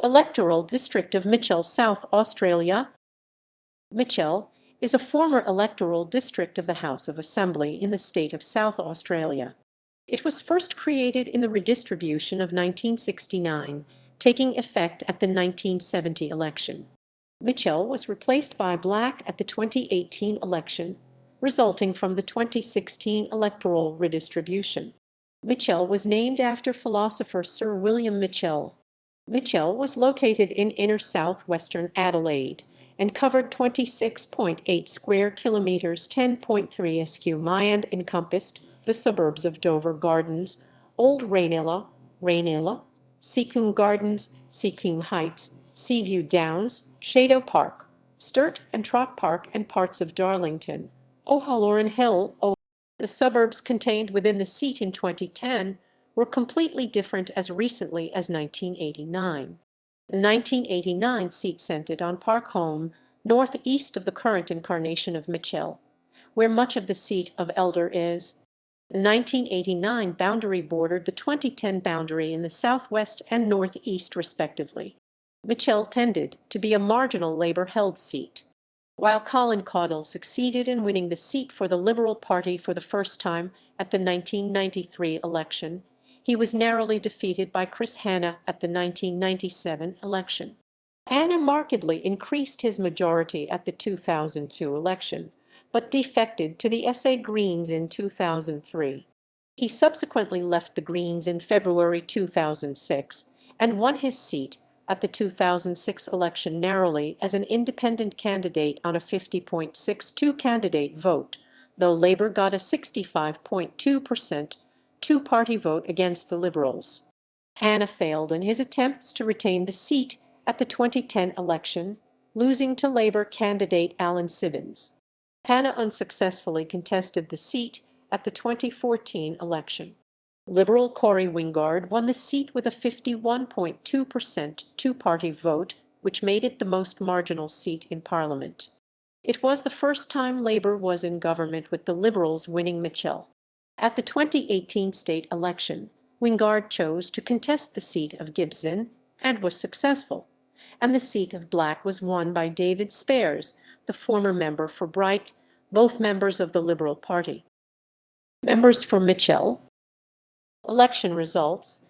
Electoral District of Mitchell, South Australia. Mitchell is a former electoral district of the House of Assembly in the state of South Australia. It was first created in the redistribution of 1969, taking effect at the 1970 election. Mitchell was replaced by Black at the 2018 election, resulting from the 2016 electoral redistribution. Mitchell was named after philosopher Sir William Mitchell. Mitchell was located in inner southwestern Adelaide and covered 26.8 square kilometres, 10.3 sq mi, and encompassed the suburbs of Dover Gardens, Old Reynella, Seacombe Gardens, Seacombe Heights, Seaview Downs, Sheidow Park, Sturt and Trott Park, and parts of Darlington, O'Halloran Hill. The suburbs contained within the seat in 2010 were completely different as recently as 1989. The 1989 seat centered on Park Holme, northeast of the current incarnation of Mitchell, where much of the seat of Elder is. The 1989 boundary bordered the 2010 boundary in the southwest and northeast respectively. Mitchell tended to be a marginal Labour-held seat. While Colin Caudle succeeded in winning the seat for the Liberal Party for the first time at the 1993 election, he was narrowly defeated by Chris Hanna at the 1997 election. Hanna markedly increased his majority at the 2002 election, but defected to the SA Greens in 2003. He subsequently left the Greens in February 2006 and won his seat at the 2006 election narrowly as an independent candidate on a 50.62 candidate vote, though Labour got a 65.2% two-party vote against the Liberals. Hanna failed in his attempts to retain the seat at the 2010 election, losing to Labour candidate Alan Sibbins. Hanna unsuccessfully contested the seat at the 2014 election. Liberal Corey Wingard won the seat with a 51.2% two-party vote, which made it the most marginal seat in Parliament. It was the first time Labour was in government with the Liberals winning Mitchell. At the 2018 state election, Wingard chose to contest the seat of Gibson and was successful, and the seat of Black was won by David Spares, the former member for Bright, both members of the Liberal Party. Members for Mitchell. Election results.